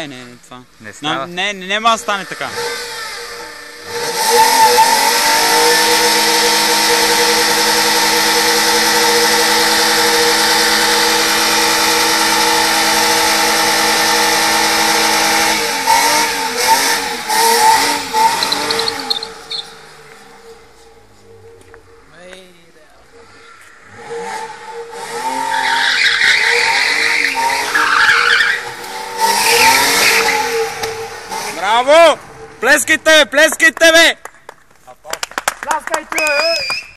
Не, това. Не става. Не може да стане така. Браво! Плескайте, бе! Пляскайте!